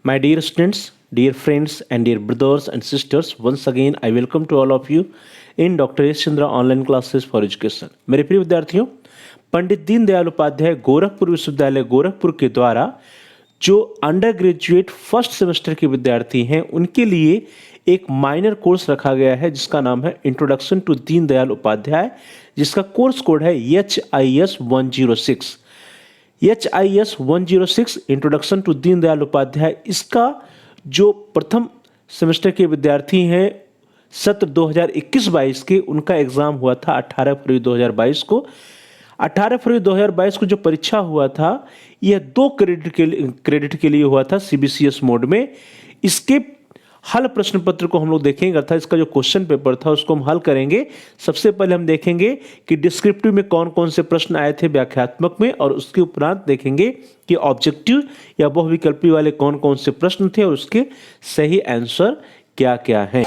My dear students, dear friends, and dear brothers and sisters, once again I welcome to all of you in Dr. S. Chandra online classes for education. मेरे प्रिय विद्यार्थियों, पंडित दीनदयाल उपाध्याय गोरखपुर विश्वविद्यालय गोरखपुर के द्वारा जो under graduate first semester के विद्यार्थी हैं उनके लिए एक माइनर कोर्स रखा गया है जिसका नाम है इंट्रोडक्शन टू दीनदयाल उपाध्याय, जिसका कोर्स कोड है HIS 106। HIS 106 introduction to Deendayal Upadhyay. इसका जो प्रथम सेमेस्टर के विद्यार्थी हैं सत्र 2021-22 के, उनका एग्ज़ाम हुआ था 18 फरवरी 2022 को। 18 फरवरी 2022 को जो परीक्षा हुआ था यह 2 क्रेडिट के लिए हुआ था CBCS मोड में। इसके हल प्रश्न पत्र को हम लोग देखेंगे, अर्थात इसका जो क्वेश्चन पेपर था उसको हम हल करेंगे। सबसे पहले हम देखेंगे कि डिस्क्रिप्टिव में कौन कौन से प्रश्न आए थे व्याख्यात्मक में, और उसके उपरांत देखेंगे कि ऑब्जेक्टिव या बहुविकल्पी वाले कौन कौन से प्रश्न थे और उसके सही आंसर क्या क्या हैं।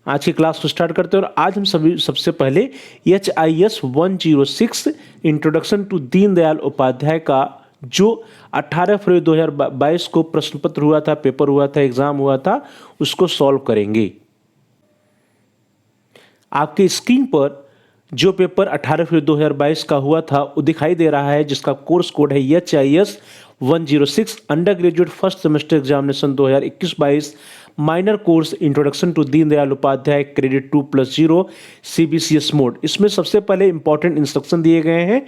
आज की क्लास को स्टार्ट करते हैं और आज हम सबसे पहले HIS 106 introduction to Deendayal Upadhyay का जो 18 फरवरी 2022 को प्रश्न पत्र हुआ था, पेपर हुआ था, एग्जाम हुआ था, उसको सॉल्व करेंगे। आपके स्क्रीन पर जो पेपर 18 फरवरी 2022 का हुआ था वो दिखाई दे रहा है, जिसका कोर्स कोड है HIS 106 undergraduate first semester examination 2021-22 minor course introduction to Deendayal Upadhyay credit 2+0 CBCS mode. इसमें सबसे पहले इंपॉर्टेंट इंस्ट्रक्शन दिए गए हैं।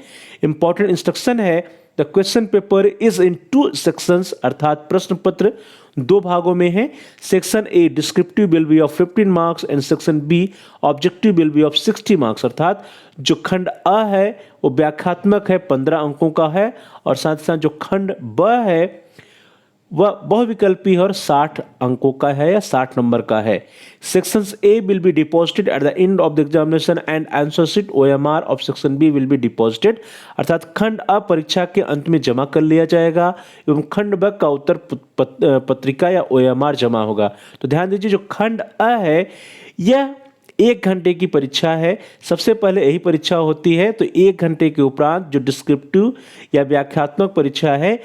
इंपॉर्टेंट इंस्ट्रक्शन है the question paper is in 2 sections, अर्थात प्रश्न पत्र 2 भागों में है। Section A descriptive will be of 15 marks and section B objective will be of 60 marks, अर्थात जो खंड A है वो व्याख्यात्मक है, 15 अंकों का है, और साथ साथ जो खंड B है वह बहुविकल्पी है और 60 अंकों का है या 60 नंबर का है। Sections A will be deposited at the end of the examination and answer sheet OMR of section B will be deposited, अर्थात खंड A परीक्षा के अंत में जमा कर लिया जाएगा एवं खंड B का उत्तर पत्रिका या OMR जमा होगा। तो ध्यान दीजिए, जो खंड A है यह 1 घंटे की परीक्षा है। सबसे पहले यही परीक्षा होती है, तो 1 घंटे के उपरांत जो डिस्क्रिप्टिव या व्याख्यात्मक परीक्षा है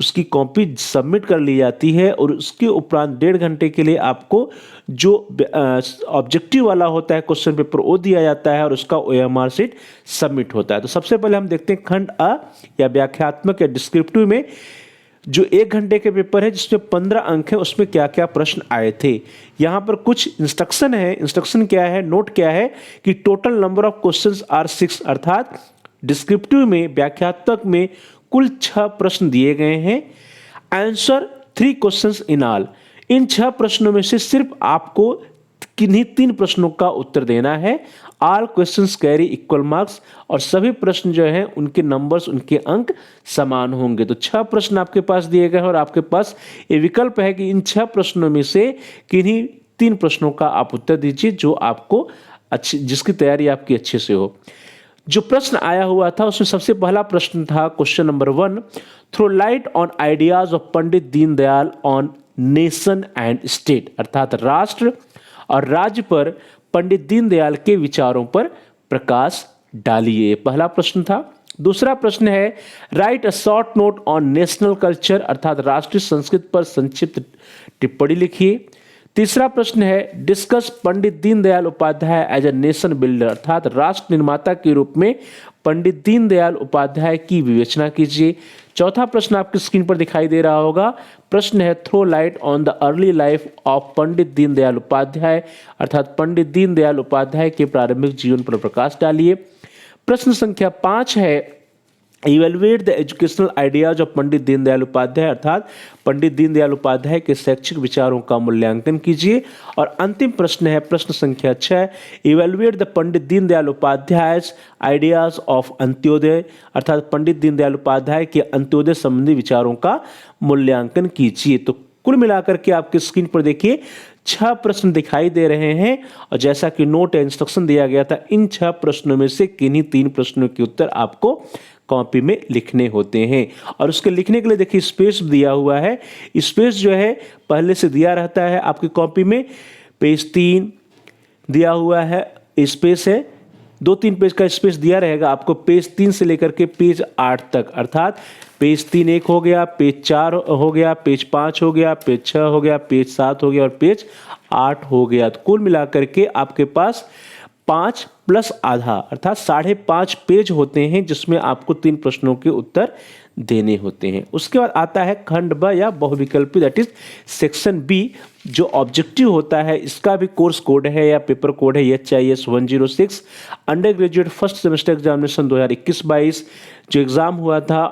उसकी कॉपी सबमिट कर ली जाती है, और उसके उपरांत 1.5 घंटे के लिए आपको जो ऑब्जेक्टिव वाला होता है क्वेश्चन पेपर वो दिया जाता है और उसका OMR शीट सबमिट होता है। तो सबसे पहले हम देखते हैं खंड A या व्याख्यात्मक या डिस्क्रिप्टिव में जो 1 घंटे के पेपर है जिसमें 15 अंक है, उसमें क्या क्या प्रश्न आए थे। यहाँ पर कुछ इंस्ट्रक्शन है। इंस्ट्रक्शन क्या है, नोट क्या है कि total number of questions are 6, अर्थात डिस्क्रिप्टिव में व्याख्यात्मक में कुल 6 प्रश्न दिए गए हैं। Answer 3 questions in all. इन 6 प्रश्नों में से सिर्फ आपको किन्हीं 3 प्रश्नों का उत्तर देना है। All questions carry equal marks, और सभी प्रश्न जो हैं उनके नंबर्स, उनके अंक समान होंगे। तो 6 प्रश्न आपके पास दिए गए हैं और आपके पास ये विकल्प है कि इन 6 प्रश्नों में से किन्हीं 3 प्रश्नों का आप उत्तर दीजिए जो आपको जिसकी तैयारी आपकी अच्छे से हो। जो प्रश्न आया हुआ था उसमें सबसे पहला प्रश्न था question number 1, throw light on ideas of Pandit Deendayal on nation and state, अर्थात राष्ट्र और राज्य पर पंडित दीनदयाल के विचारों पर प्रकाश डालिए, पहला प्रश्न था। दूसरा प्रश्न है right a short note on national culture, अर्थात राष्ट्रीय संस्कृति पर संक्षिप्त टिप्पणी लिखिए। तीसरा प्रश्न है discuss Pandit Deendayal Upadhyay as a nation builder, अर्थात राष्ट्र निर्माता के रूप में पंडित दीनदयाल उपाध्याय की विवेचना कीजिए। चौथा प्रश्न आपकी स्क्रीन पर दिखाई दे रहा होगा। प्रश्न है throw light on the early life of Pandit Deendayal Upadhyay, अर्थात पंडित दीनदयाल उपाध्याय के प्रारंभिक जीवन पर प्रकाश डालिए। प्रश्न संख्या 5 है evaluate the educational ideas of Pandit Deendayal Upadhyay, अर्थात पंडित दीनदयाल उपाध्याय के शैक्षिक विचारों का मूल्यांकन कीजिए। और अंतिम प्रश्न है प्रश्न संख्या 6 evaluate the Pandit Deendayal Upadhyay ideas of Antyodaya, अर्थात पंडित दीनदयाल उपाध्याय के अंत्योदय संबंधी विचारों का मूल्यांकन कीजिए। तो कुल मिलाकर के आपके स्क्रीन पर देखिए 6 प्रश्न दिखाई दे रहे हैं और जैसा कि नोट या इंस्ट्रक्शन दिया गया था, इन 6 प्रश्नों में से किन्हीं 3 प्रश्नों के उत्तर आपको कॉपी में लिखने होते हैं। और उसके लिखने के लिए देखिए स्पेस दिया हुआ है। स्पेस जो है पहले से दिया रहता है आपकी कॉपी में। पेज 3 दिया हुआ है, स्पेस है, 2-3 पेज का स्पेस दिया रहेगा आपको पेज 3 से लेकर के पेज 8 तक, अर्थात पेज 3 एक हो गया, पेज 4 हो गया, पेज 5 हो गया, पेज 6 हो गया, पेज 7 हो गया और पेज 8 हो गया। तो कुल मिलाकर के आपके पास 5 प्लस आधा अर्थात 5.5 पेज होते हैं जिसमें आपको 3 प्रश्नों के उत्तर देने होते हैं। उसके बाद आता है खंड ब या बहुविकल्पी, दैट इज सेक्शन बी, जो ऑब्जेक्टिव होता है। इसका भी कोर्स कोड है या पेपर कोड है HIS 106 undergraduate first semester examination 2021-22। जो एग्जाम हुआ था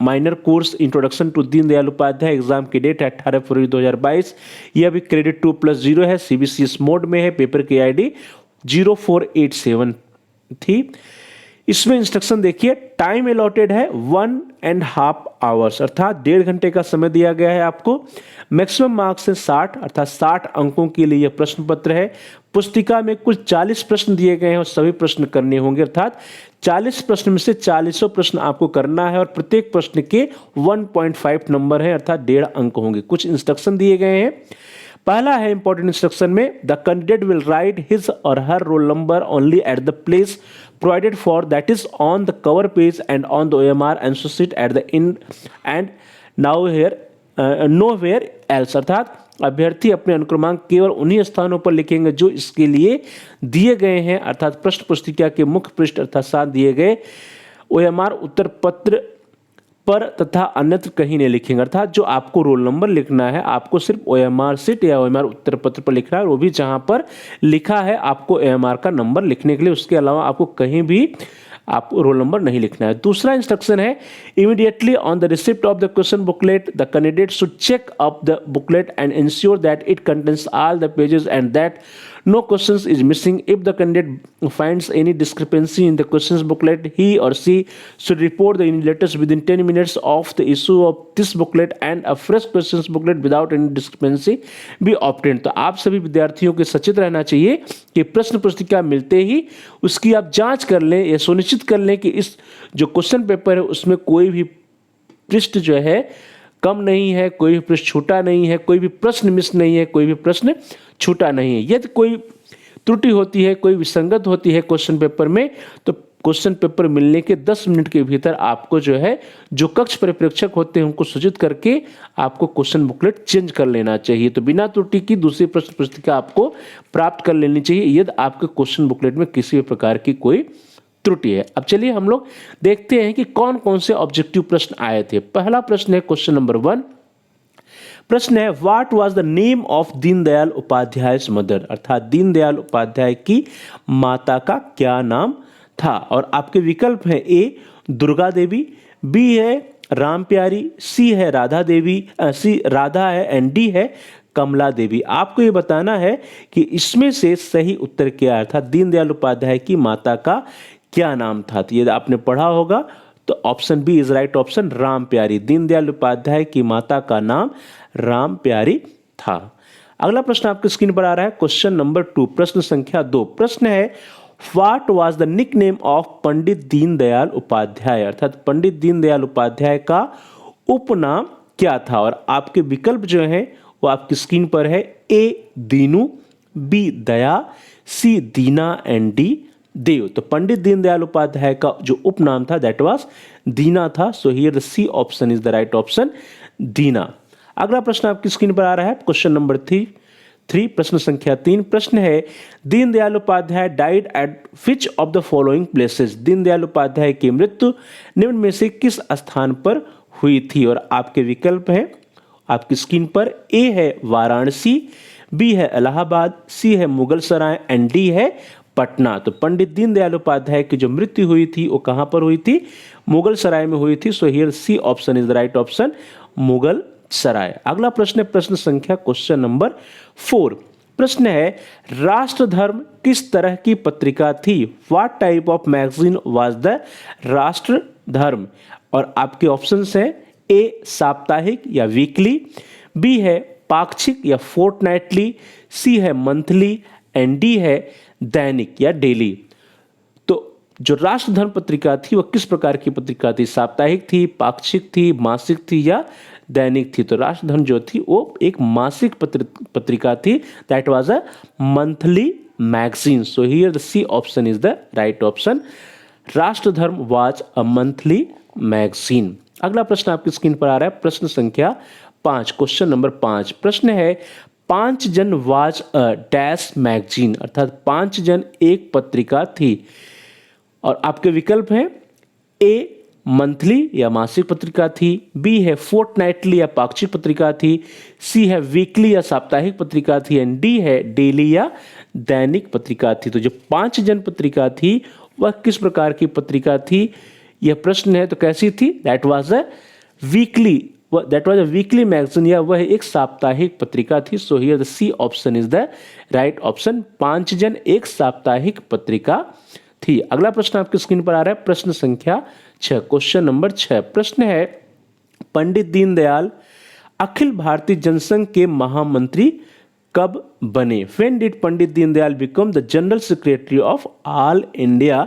minor course introduction to Deendayal Upadhyay, exam की डेट है 18 फरवरी 2022। यह भी क्रेडिट 2+0 है, CBCS मोड में है, पेपर की ID 0487 थी। इसमें इंस्ट्रक्शन देखिए, टाइम अलॉटेड है 1.5 आवर्स अर्थात 1.5 घंटे का समय दिया गया है आपको। मैक्सिमम मार्क्स है 60 अर्थात 60 अंकों के लिए यह प्रश्न पत्र है। पुस्तिका में कुल 40 प्रश्न दिए गए हैं और सभी प्रश्न करने होंगे, अर्थात 40 प्रश्न में से 40 प्रश्न आपको करना है और प्रत्येक प्रश्न के 1.5 नंबर है अर्थात 1.5 अंक होंगे। कुछ इंस्ट्रक्शन दिए गए हैं। पहला है इंपॉर्टेंट इंस्ट्रक्शन में, the candidate will write his और her roll number only at the place provided for, that is on the cover page and on the OMR, and so sit at the end and now here nowhere else, अर्थात अभ्यर्थी अपने अनुक्रमांक केवल उन्हीं स्थानों पर लिखेंगे जो इसके लिए दिए गए हैं, अर्थात प्रश्न पुस्तिका के मुख्य पृष्ठ अर्थात साथ दिए गए OMR उत्तर पत्र पर तथा अन्यत्र कहीं नहीं लिखेंगे। अर्थात जो आपको रोल नंबर लिखना है आपको सिर्फ OMR सीट या OMR उत्तर पत्र पर लिखना है, वो भी जहां पर लिखा है आपको OMR का नंबर लिखने के लिए, उसके अलावा आपको कहीं भी आपको रोल नंबर नहीं लिखना है। दूसरा इंस्ट्रक्शन है, immediately on the receipt of the question booklet the candidate should check up the booklet and ensure that it contains all the pages and that no questions is missing. If the candidate finds any discrepancy in the questions booklet, he or she should report the invigilators within 10 minutes of the issue of this booklet and a fresh questions booklet without any discrepancy be obtained. तो आप सभी विद्यार्थियों को सचेत रहना चाहिए कि प्रश्न पुस्तिका मिलते ही उसकी आप जांच कर लें या सुनिश्चित कर लें कि इस जो क्वेश्चन पेपर है उसमें कोई भी पृष्ठ जो है कम नहीं है, कोई भी पृष्ठ छूटा नहीं है, कोई भी प्रश्न मिस नहीं है, कोई भी प्रश्न छूटा नहीं है। यदि कोई त्रुटि होती है, कोई विसंगत होती है क्वेश्चन पेपर में, तो क्वेश्चन पेपर मिलने के 10 मिनट के भीतर आपको जो है जो कक्ष परिप्रेक्षक होते हैं उनको सूचित करके आपको क्वेश्चन बुकलेट चेंज कर लेना चाहिए। तो बिना त्रुटि की दूसरी प्रश्न पुस्तिका आपको प्राप्त कर लेनी चाहिए यदि आपके क्वेश्चन बुकलेट में किसी भी प्रकार की कोई त्रुटि है। अब चलिए हम लोग देखते हैं कि कौन कौन से ऑब्जेक्टिव प्रश्न आए थे। पहला प्रश्न है क्वेश्चन नंबर 1, प्रश्न है what was the name of Deendayal Upadhyay mother, अर्थात दीनदयाल उपाध्याय की माता का क्या नाम था। और आपके विकल्प हैं, ए दुर्गा देवी, बी है राम प्यारी, सी है राधा देवी, सी राधा है एंड डी है कमला देवी। आपको ये बताना है कि इसमें से सही उत्तर क्या है, अर्थात दीनदयाल उपाध्याय की माता का क्या नाम था। तो ये आपने पढ़ा होगा, तो option B is right option, Ram Pyari. Deendayal Upadhyay की माता का नाम राम प्यारी था। अगला प्रश्न आपकी स्क्रीन पर आ रहा है क्वेश्चन नंबर 2, प्रश्न संख्या 2। प्रश्न है what was the nickname of Pandit Deendayal Upadhyay, अर्थात पंडित दीनदयाल उपाध्याय का उपनाम क्या था। और आपके विकल्प जो हैं वो आपकी स्क्रीन पर है, A Deenu, B Daya, C Deena and D Dev. तो पंडित दीनदयाल उपाध्याय का जो उपनाम था दैट वाज दीना था। So here the C option is the right option, Deena. अगला प्रश्न आपकी स्क्रीन पर आ रहा है क्वेश्चन नंबर 3, प्रश्न संख्या 3। प्रश्न है Deendayal Upadhyay died at which of the following places, Deendayal Upadhyay की मृत्यु निम्न में से किस स्थान पर हुई थी। और आपके विकल्प हैं आपकी स्क्रीन पर, ए है वाराणसी, बी है इलाहाबाद, सी है मुगल सराय एंड डी है पटना। तो पंडित दीनदयाल उपाध्याय की जो मृत्यु हुई थी वो कहां पर हुई थी, मुगल सराय में हुई थी। So here C option is the right option, Mughal Sarai. अगला प्रश्न है प्रश्न संख्या क्वेश्चन नंबर 4। प्रश्न है राष्ट्र धर्म किस तरह की पत्रिका थी, what type of magazine was the राष्ट्र धर्म। और आपके ऑप्शंस हैं, ए साप्ताहिक या वीकली, बी है पाक्षिक या फोर्टनाइटली, सी है मंथली एंड डी है दैनिक या डेली। तो जो राष्ट्रधर्म पत्रिका थी वह किस प्रकार की पत्रिका थी? साप्ताहिक थी, पाक्षिक थी, मासिक थी या दैनिक थी? तो राष्ट्रधर्म जो थी वो एक मासिक पत्रिका थी, that was a monthly magazine. So here the C option is the right option. Rashtradharma was a monthly magazine. अगला प्रश्न आपकी स्क्रीन पर आ रहा है, प्रश्न संख्या 5, क्वेश्चन नंबर 5। प्रश्न है 5 जन वाज अ डैश मैगजीन, अर्थात 5 जन एक पत्रिका थी। और आपके विकल्प हैं, ए मंथली या मासिक पत्रिका थी, बी है फोर्टनाइटली या पाक्षिक पत्रिका थी, सी है वीकली या साप्ताहिक पत्रिका थी एंड डी है डेली या दैनिक पत्रिका थी। तो जो 5 जन पत्रिका थी वह किस प्रकार की पत्रिका थी, यह प्रश्न है। तो कैसी थी? That was a weekly magazine, या वह एक साप्ताहिक पत्रिका थी। So here the C option is the right option. 5 जन एक साप्ताहिक पत्रिका थी। अगला प्रश्न आपकी स्क्रीन पर आ रहा है, प्रश्न संख्या 6, क्वेश्चन नंबर 6। प्रश्न है पंडित दीनदयाल अखिल भारतीय जनसंघ के महामंत्री कब बने? When did Pandit Deendayal become the general secretary of all India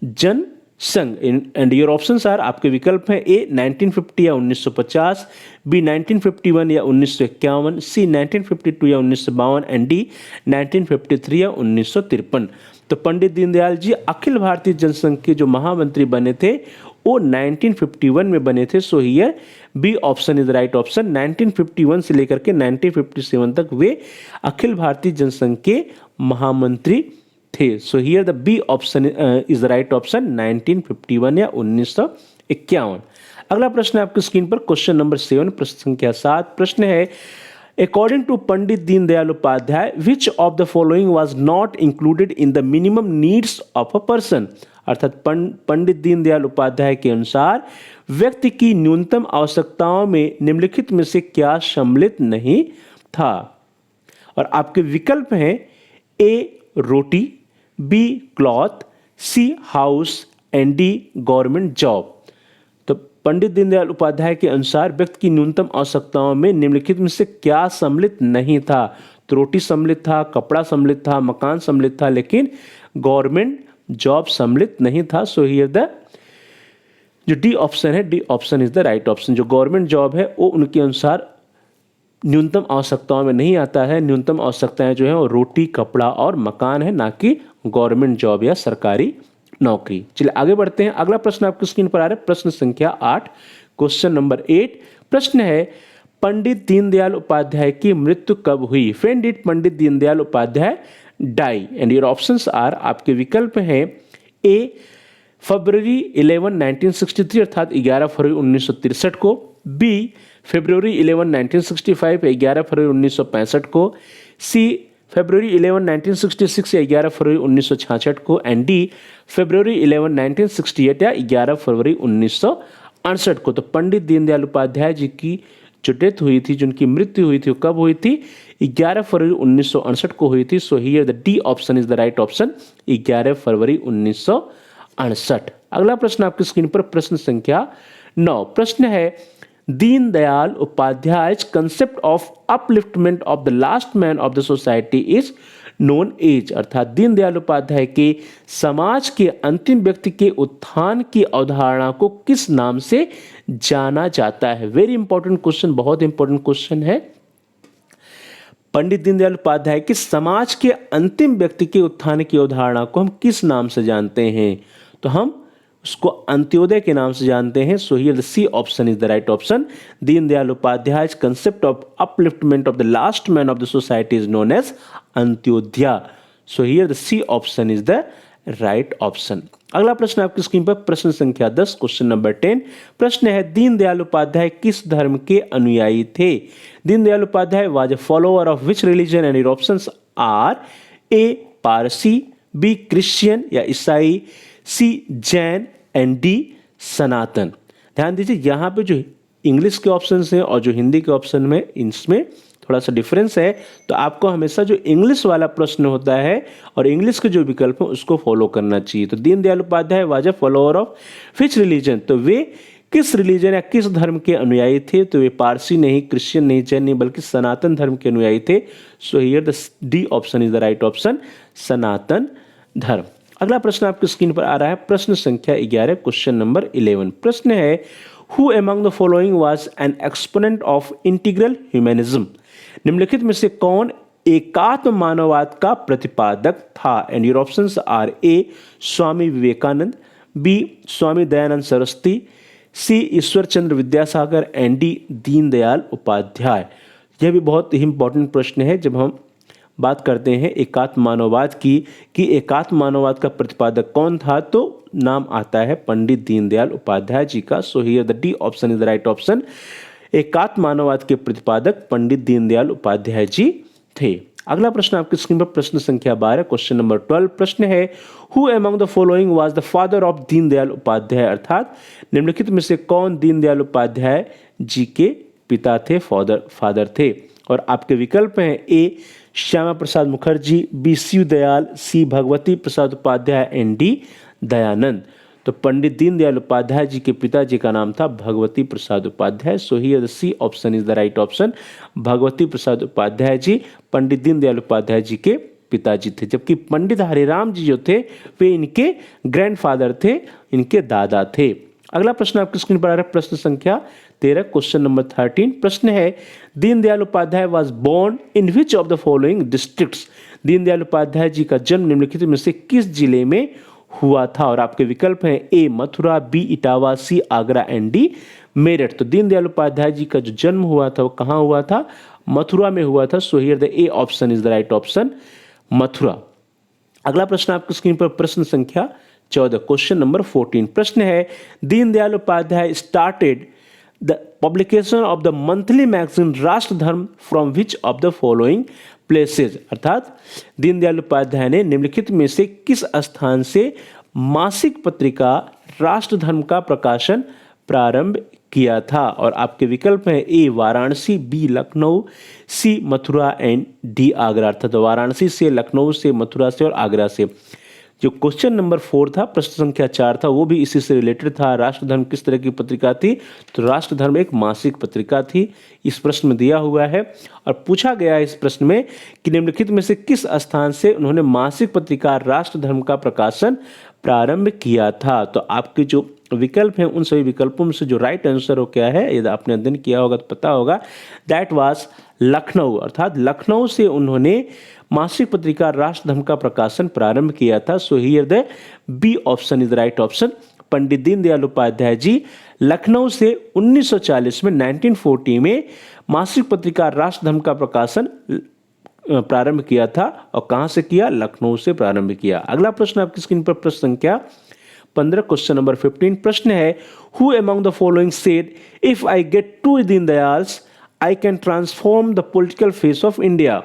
Jana Sangh? And your options are, आपके विकल्प हैं, ए 1950 या 1950, बी 1951 या 1951, सी 1952 या 1952 एंड डी 1953 या 1953। तो पंडित दीनदयाल जी अखिल भारतीय जनसंघ के जो महामंत्री बने थे वो 1951 में बने थे। So here B option is right option. 1951 से लेकर के 1957 तक वे अखिल भारतीय जनसंघ के महामंत्री थे। So here the B option is the right option, 1951 या 1951। अगला प्रश्न है आपकी स्क्रीन पर, क्वेश्चन नंबर 7, प्रश्न संख्या 7। प्रश्न है According to Pandit Deendayal Upadhyay, which of the following was not included in the minimum needs of a person? अर्थात पंडित दीनदयाल उपाध्याय के अनुसार व्यक्ति की न्यूनतम आवश्यकताओं में निम्नलिखित में से क्या सम्मिलित नहीं था? और आपके विकल्प हैं, A roti, B cloth, C house and D government job. तो पंडित दीनदयाल उपाध्याय के अनुसार व्यक्ति की न्यूनतम आवश्यकताओं में निम्नलिखित में से क्या सम्मिलित नहीं था? तो रोटी सम्मिलित था, कपड़ा सम्मिलित था, मकान सम्मिलित था, लेकिन गवर्नमेंट जॉब सम्मिलित नहीं था। सो हियर द जो डी ऑप्शन है, D option is the right option. जो गवर्नमेंट जॉब है वो उनके अनुसार न्यूनतम आवश्यकताओं में नहीं आता है। न्यूनतम आवश्यकताएं जो है वो रोटी, कपड़ा और मकान है, ना कि गवर्नमेंट जॉब या सरकारी नौकरी। चलिए आगे बढ़ते हैं। अगला प्रश्न आपकी स्क्रीन पर आ रहा है, प्रश्न संख्या 8, क्वेश्चन नंबर 8। प्रश्न है पंडित दीनदयाल उपाध्याय की मृत्यु कब हुई? When did Pandit Deendayal Upadhyay die? And your options are, आपके विकल्प हैं, ए फरवरी 11, 1963 अर्थात 11 फरवरी 1963 को, बी फरवरी 11, 1965 या 11 फरवरी 1965 को, सी फरवरी 11, 1966 या 11 फरवरी 1966 को एंड डी फरवरी 11, 1968 या 11 फरवरी 1968 को। तो पंडित दीनदयाल उपाध्याय जी की जो डेथ हुई थी, जिनकी मृत्यु हुई थी, वो कब हुई थी? 11 फरवरी 1968 को हुई थी। So here the D option is the right option, 11 फरवरी 1968। अगला प्रश्न आपकी स्क्रीन पर, प्रश्न संख्या 9। प्रश्न है Deendayal उपाध्याय's concept of upliftment of the last man of the society is known as, अर्थात दीनदयाल उपाध्याय के समाज के अंतिम व्यक्ति के उत्थान की अवधारणा को किस नाम से जाना जाता है? वेरी इंपॉर्टेंट क्वेश्चन, बहुत इंपॉर्टेंट क्वेश्चन है। पंडित दीनदयाल उपाध्याय के समाज के अंतिम व्यक्ति के उत्थान की अवधारणा को हम किस नाम से जानते हैं? तो हम उसको अंत्योदय के नाम से जानते हैं। So here the C option is the right option. Deendayal Upadhyay concept of upliftment of the last man of the society is known as Antyodaya. So here the C option is the right option. अगला प्रश्न आपकी screen पर, प्रश्न संख्या 10, question number 10। प्रश्न है दीनदयाल उपाध्याय किस धर्म के अनुयायी थे? Deendayal Upadhyay was a follower of which religion? And your options are, A Parsi, B Christian या ईसाई, C Jain and D Sanatan. ध्यान दीजिए, यहाँ पे जो इंग्लिश के ऑप्शंस हैं और जो हिंदी के ऑप्शन में, इसमें थोड़ा सा डिफरेंस है। तो आपको हमेशा जो इंग्लिश वाला प्रश्न होता है और इंग्लिश के जो विकल्प हैं उसको फॉलो करना चाहिए। तो Deendayal Upadhyay was a follower of which religion? तो वे किस रिलीजन या किस धर्म के अनुयायी थे? तो वे पारसी नहीं, क्रिश्चियन नहीं, जैन नहीं, बल्कि सनातन धर्म के अनुयायी थे। So here the D option is the right option, Sanatan Dharma. अगला प्रश्न आपकी स्क्रीन पर आ रहा है, प्रश्न संख्या 11, क्वेश्चन नंबर 11। प्रश्न है, who among the following was an exponent of integral humanism? निम्नलिखित में से कौन एकात्म मानववाद का प्रतिपादक था? And your options are A Swami Vivekananda, B Swami Dayanand Saraswati, C Ishwar Chandra Vidyasagar and D Deendayal Upadhyay. यह भी बहुत ही इंपॉर्टेंट प्रश्न है जब हम बात करते हैं एकात्म मानववाद की, कि एकात्म मानववाद का प्रतिपादक कौन था, तो नाम आता है पंडित दीनदयाल उपाध्याय जी का। सो here the D option is the right option, एकात्म मानववाद के प्रतिपादक पंडित दीनदयाल उपाध्याय जी थे। अगला प्रश्न आपकी स्क्रीन पर प्रश्न संख्या 12, क्वेश्चन नंबर 12। प्रश्न है, who among the following was the father of Deendayal Upadhyay? अर्थात निम्नलिखित में से कौन दीनदयाल उपाध्याय जी के पिता थे, फादर थे? और आपके विकल्प हैं A Shyama Prasad Mukherjee, B Shiv Dayal, C Bhagwati Prasad Upadhyay and D Dayanand. तो पंडित दीनदयाल उपाध्याय जी के पिताजी का नाम था Bhagwati Prasad Upadhyay. So here the C option is the right option, Bhagwati Prasad Upadhyay ji Pandit Deendayal Upadhyay ji के पिताजी थे, जबकि पंडित हरिराम जी जो थे वे इनके ग्रैंडफादर थे, इनके दादा थे। अगला प्रश्न आपकी स्क्रीन पर आ रहा है, प्रश्न संख्या 13, क्वेश्चन नंबर 13। प्रश्न है, Deendayal Upadhyay was born in which of the following districts? Deendayal Upadhyay ji का जन्म निम्नलिखित में से किस जिले में हुआ था? और आपके विकल्प हैं A Mathura, B Etawah, C Agra and D Meerut. तो दीनदयाल उपाध्याय जी का जो जन्म हुआ था वो कहाँ हुआ था? मथुरा में हुआ था। So here the A option is the right option, Mathura. अगला प्रश्न आपकी स्क्रीन पर प्रश्न संख्या 14, क्वेश्चन नंबर 14। प्रश्न है, Deendayal Upadhyay started the publication of the monthly magazine Rashtra Dharma from which of the following places? अर्थात दीनदयाल उपाध्याय ने निम्नलिखित में से किस स्थान से मासिक पत्रिका राष्ट्र धर्म का प्रकाशन प्रारंभ किया था? और आपके विकल्प हैं A Varanasi, B Lucknow, C Mathura and D Agra. अर्थात वाराणसी से, लखनऊ से, मथुरा से और आगरा से। जो क्वेश्चन नंबर 4 था, प्रश्न संख्या 4 था, वो भी इसी से रिलेटेड था। राष्ट्र धर्म किस तरह की पत्रिका थी? तो राष्ट्र धर्म एक मासिक पत्रिका थी। इस प्रश्न में दिया हुआ है और पूछा गया है इस प्रश्न में कि निम्नलिखित में से किस स्थान से उन्होंने मासिक पत्रिका राष्ट्र धर्म का प्रकाशन प्रारंभ किया था? तो आपके जो विकल्प हैं उन सभी विकल्पों में से जो राइट आंसर हो क्या है, यदि आपने अध्ययन किया होगा तो पता होगा, दैट वाज लखनऊ। अर्थात लखनऊ से उन्होंने मासिक पत्रिका राष्ट्र धर्म का प्रकाशन प्रारंभ किया था। So here the B option is the right option, Pandit Deendayal Upadhyay ji Lucknow से 1940 में 1940 में मासिक पत्रिका राष्ट्र धर्म का प्रकाशन प्रारंभ किया था। और कहां से किया? लखनऊ से प्रारंभ किया। अगला प्रश्न आपकी स्क्रीन पर प्रश्न संख्या 15, क्वेश्चन नंबर 15। प्रश्न है, who among the following said if I get 2 Deendayals I can transform the political face of India?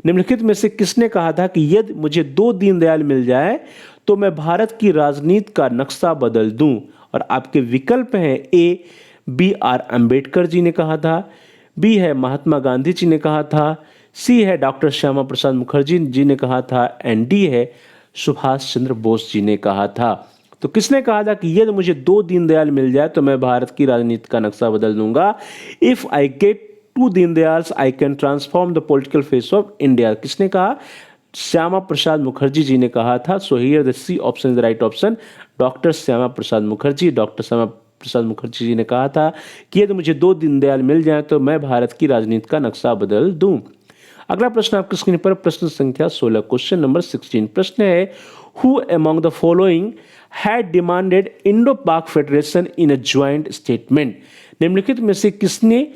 निम्नलिखित में से किसने कहा था कि यदि मुझे 2 दीनदयाल मिल जाए तो मैं भारत की राजनीति का नक्शा बदल दूं? और आपके विकल्प हैं A B are Ambedkar ji ने कहा था, बी है महात्मा गांधी जी ने कहा था, सी है डॉक्टर श्यामा प्रसाद मुखर्जी जी ने कहा था एंड डी है सुभाष चंद्र बोस जी ने कहा था। तो किसने कहा था कि यदि मुझे 2 दीनदयाल मिल जाए तो मैं भारत की राजनीति का नक्शा बदल दूंगा? If I get 2 Deendayals I can transform the political face of India. किसने कहा? श्यामा प्रसाद मुखर्जी जी ने कहा था। So here the C option is the right option, doctor Shyama Prasad Mukherjee. Doctor Shyama Prasad Mukherjee ji ने कहा था कि यदि मुझे 2 दीनदयाल मिल जाए तो मैं भारत की राजनीति का नक्शा बदल दूं। अगला प्रश्न आपकी स्क्रीन पर प्रश्न संख्या 16, क्वेश्चन नंबर 16। प्रश्न है, who among the following had demanded Indo Pak federation in a joint statement? निम्नलिखित में से किसने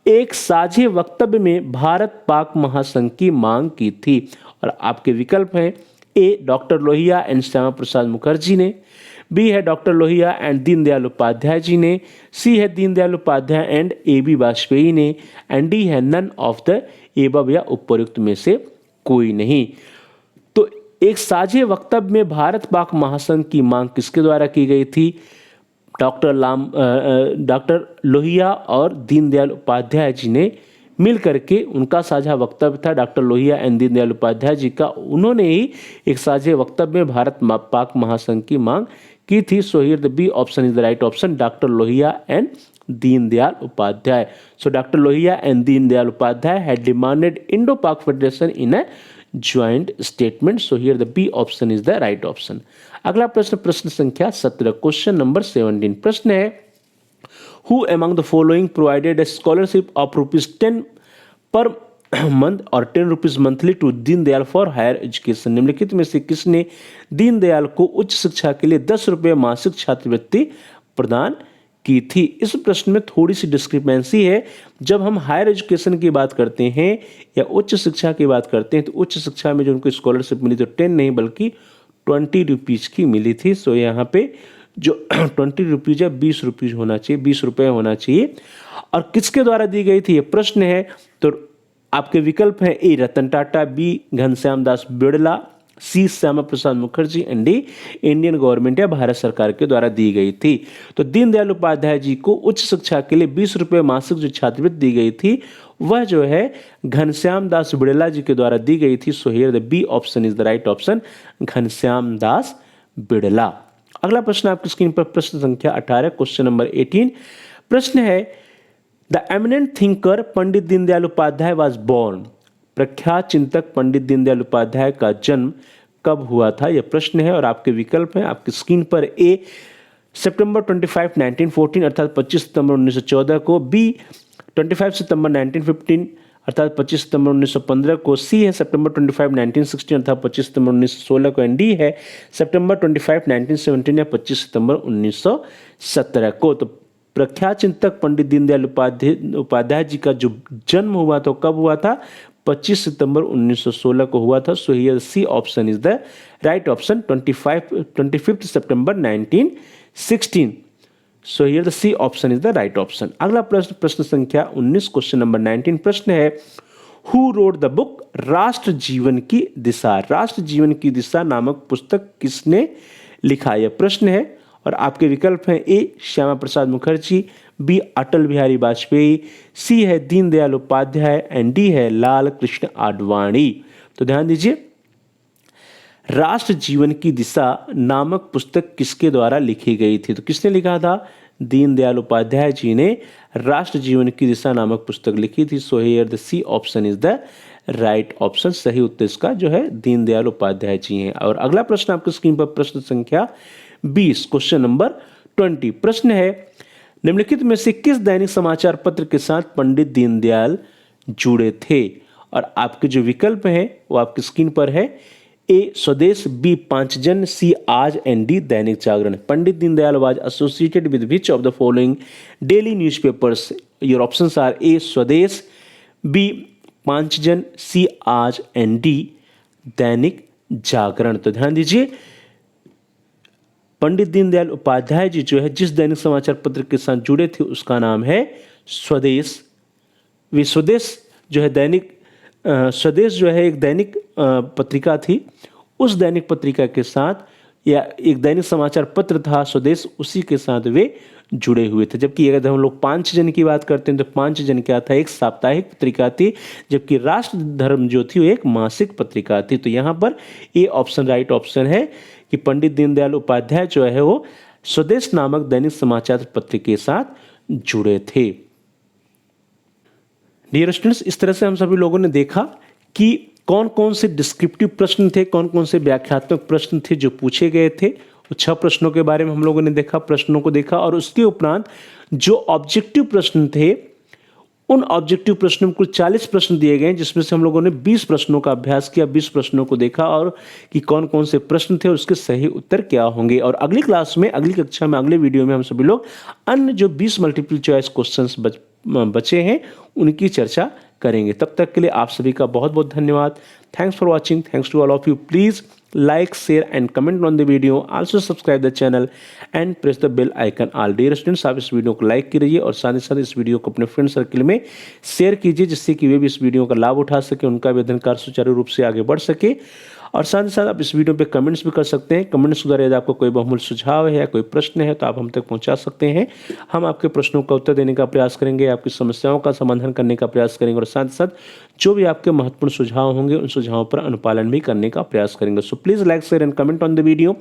एक साझे वक्तव्य में भारत पाक महासंघ की मांग की थी? और आपके विकल्प हैं A doctor Lohia and Shyama Prasad Mukherjee ने, बी है डॉक्टर लोहिया एंड दीनदयाल उपाध्याय जी ने, सी है Deendayal Upadhyay and A B Vajpayee ने एंड डी है नन ऑफ द एबव या उपयुक्त में से कोई नहीं। तो एक साझे वक्तव्य में भारत पाक महासंघ की मांग किसके द्वारा की गई थी? डॉक्टर लोहिया और दीनदयाल उपाध्याय जी ने मिल करके, उनका साझा वक्तव्य था डॉक्टर लोहिया एंड दीनदयाल उपाध्याय जी का, उन्होंने ही एक साझे वक्तव्य में भारत पाक महासंघ की मांग की थी? So here the B option is the right option, doctor Lohia and Deendayal Upadhyay. So Dr. Lohia and Deendayal Upadhyay had demanded Indo-Pak Federation in a joint statement. So here the B option is the right option. अगला प्रश्न, प्रश्न संख्या 17, question number 17. प्रश्न है, Who among the following provided a scholarship of ₹10 per month और 10 rupees monthly to Deendayal for higher education? निम्नलिखित में से किसने दीनदयाल को उच्च शिक्षा के लिए 10 रुपये मासिक छात्रवृत्ति प्रदान की थी? इस प्रश्न में थोड़ी सी डिस्क्रिपेंसी है. जब हम हायर एजुकेशन की बात करते हैं या उच्च शिक्षा की बात करते हैं तो उच्च शिक्षा में जो उनको स्कॉलरशिप मिली तो 10 नहीं बल्कि 20 रुपीज़ की मिली थी. सो यहाँ पे जो 20 रुपीज़ या 20 रुपीज़ होना चाहिए, 20 रुपये होना चाहिए. और किसके द्वारा दी गई थी ये प्रश्न है. तो आपके विकल्प हैं A Ratan Tata, B Ghanshyam Das Birla, C Shyama Prasad Mukherjee and D Indian government या भारत सरकार के द्वारा दी गई थी. तो दीनदयाल उपाध्याय जी को उच्च शिक्षा के लिए 20 रुपये मासिक जो छात्रवृत्ति दी गई थी वह जो है घनश्याम दास बिड़ला जी के द्वारा दी गई थी. So here the B option is the right option, Ghanshyam Das Birla. अगला प्रश्न आपकी स्क्रीन पर प्रश्न संख्या 18, क्वेश्चन नंबर 18. प्रश्न है, the eminent thinker Pandit Deendayal Upadhyay was born. प्रख्यात चिंतक पंडित दीनदयाल उपाध्याय का जन्म कब हुआ था? यह प्रश्न है और आपके विकल्प हैं आपकी स्क्रीन पर. ए सितंबर 25, 1914 अर्थात 25 सितंबर 1914 को, बी 25 सितंबर 1915 अर्थात 25 सितंबर 1915 को, सी है सितंबर 25, 1916 अर्थात 25 सितंबर 1916 को, एंड डी है सितंबर 25, 1917 या 25 सितंबर 1917 को. तो प्रख्यात चिंतक पंडित दीनदयाल उपाध्याय जी का जो जन्म हुआ था कब हुआ था? 25 सितंबर 1916 को हुआ था. So here C option is the right option, 25 September 1916. So here the C option is the right option. अगला प्रश्न, प्रश्न संख्या 19, क्वेश्चन नंबर 19. प्रश्न है, हु रोड द बुक राष्ट्र जीवन की दिशा? राष्ट्र जीवन की दिशा नामक पुस्तक किसने लिखा? यह प्रश्न है और आपके विकल्प हैं ए श्यामा प्रसाद मुखर्जी, बी अटल बिहारी वाजपेयी, सी है दीनदयाल उपाध्याय एंड डी है लाल कृष्ण आडवाणी. तो ध्यान दीजिए, राष्ट्र जीवन की दिशा नामक पुस्तक किसके द्वारा लिखी गई थी? तो किसने लिखा था? दीनदयाल उपाध्याय जी ने राष्ट्र जीवन की दिशा नामक पुस्तक लिखी थी. So here the C option is the right option. सही उत्तर इसका जो है दीनदयाल उपाध्याय जी हैं. और अगला प्रश्न आपकी स्क्रीन पर प्रश्न संख्या 20, क्वेश्चन नंबर 20. प्रश्न है, निम्नलिखित में से किस दैनिक समाचार पत्र के साथ पंडित दीनदयाल जुड़े थे? और आपके जो विकल्प हैं वो आपकी स्क्रीन पर है. ए स्वदेश, बी पांचजन, सी आज and D Dainik Jagran. Pandit Deendayal was associated with which of the following daily newspapers? Your options are A Swadesh, B पांचजन, सी आज एंड डी दैनिक जागरण. तो ध्यान दीजिए, पंडित दीनदयाल उपाध्याय जी जो है जिस दैनिक समाचार पत्र के साथ जुड़े थे उसका नाम है स्वदेश. वे स्वदेश जो है दैनिक स्वदेश जो है एक दैनिक पत्रिका थी. उस दैनिक पत्रिका के साथ या एक दैनिक समाचार पत्र था स्वदेश, उसी के साथ वे जुड़े हुए थे. जबकि अगर हम लोग पांचजन की बात करते हैं तो पांचजन क्या था? एक साप्ताहिक पत्रिका थी, जबकि राष्ट्र धर्म जो थी वो एक मासिक पत्रिका थी. तो यहाँ पर ये ऑप्शन राइट ऑप्शन है कि पंडित दीनदयाल उपाध्याय जो है वो स्वदेश नामक दैनिक समाचार पत्र के साथ जुड़े थे. डियर स्टूडेंट्स, इस तरह से हम सभी लोगों ने देखा कि कौन कौन से डिस्क्रिप्टिव प्रश्न थे, कौन कौन से व्याख्यात्मक प्रश्न थे जो पूछे गए थे. 6 प्रश्नों के बारे में हम लोगों ने देखा, प्रश्नों को देखा, और उसके उपरांत जो ऑब्जेक्टिव प्रश्न थे उन ऑब्जेक्टिव प्रश्नों में कुल 40 प्रश्न दिए गए, जिसमें से हम लोगों ने 20 प्रश्नों का अभ्यास किया, 20 प्रश्नों को देखा और कि कौन कौन से प्रश्न थे और उसके सही उत्तर क्या होंगे. और अगली क्लास में, अगली कक्षा में, अगले वीडियो में हम सभी लोग अन्य जो 20 मल्टीपल चॉइस क्वेश्चंस बचे हैं उनकी चर्चा करेंगे. तब तक के लिए आप सभी का बहुत बहुत धन्यवाद. Thanks for watching. Thanks to all of you. Please like, share and comment on the video. Also subscribe the channel and press the bell icon all. Dear students, आप इस वीडियो को लाइक कीजिए और साथ ही साथ इस वीडियो को अपने फ्रेंड सर्कल में शेयर कीजिए, जिससे कि वे भी इस वीडियो का लाभ उठा सके, उनका भी अध्ययन कार्य सुचारू रूप से आगे बढ़ सके. और साथ ही साथ आप इस वीडियो पे कमेंट्स भी कर सकते हैं. कमेंट्स के द्वारा यदि आपको कोई बहुमूल्य सुझाव है या कोई प्रश्न है तो आप हम तक पहुंचा सकते हैं. हम आपके प्रश्नों का उत्तर देने का प्रयास करेंगे, आपकी समस्याओं का समाधान करने का प्रयास करेंगे और साथ ही साथ जो भी आपके महत्वपूर्ण सुझाव होंगे उन सुझावों पर अनुपालन भी करने का प्रयास करेंगे. So please like, share and comment on the video.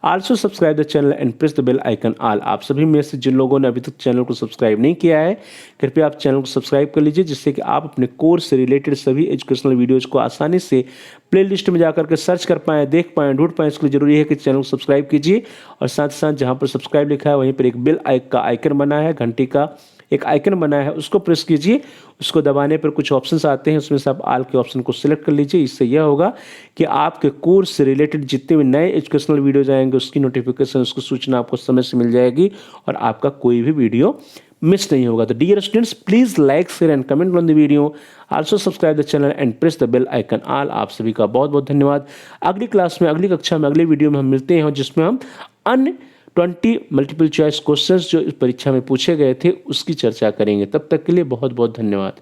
Also subscribe the channel and press the bell icon all. आप सभी में से जिन लोगों ने अभी तक चैनल को सब्सक्राइब नहीं किया है, कृपया आप चैनल को सब्सक्राइब कर लीजिए, जिससे कि आप अपने कोर्स से रिलेटेड सभी एजुकेशनल वीडियोज़ को आसानी से प्लेलिस्ट में जाकर के सर्च कर पाएँ, देख पाएँ, ढूंढ पाएँ। इसके लिए जरूरी है कि चैनल को सब्सक्राइब कीजिए और साथ ही साथ जहाँ पर सब्सक्राइब लिखा है वहीं पर एक बेल का आइकन बना है, घंटी का एक आइकन बना है, उसको प्रेस कीजिए। उसको दबाने पर कुछ ऑप्शंस आते हैं, उसमें से आप ऑल के ऑप्शन को सिलेक्ट कर लीजिए। इससे यह होगा कि आपके कोर्स से रिलेटेड जितने भी नए एजुकेशनल वीडियोज आएंगे उसकी नोटिफिकेशन, उसकी सूचना आपको समय से मिल जाएगी और आपका कोई भी वीडियो मिस नहीं होगा। तो dear students, please like, share and comment on the video. Also subscribe the channel and press the bell icon all. आप सभी का बहुत बहुत धन्यवाद। अगली क्लास में, अगली कक्षा में, अगले वीडियो में हम मिलते हैं, जिसमें हम अन्य 20 मल्टीपल चॉइस क्वेश्चंस जो इस परीक्षा में पूछे गए थे उसकी चर्चा करेंगे। तब तक के लिए बहुत बहुत धन्यवाद।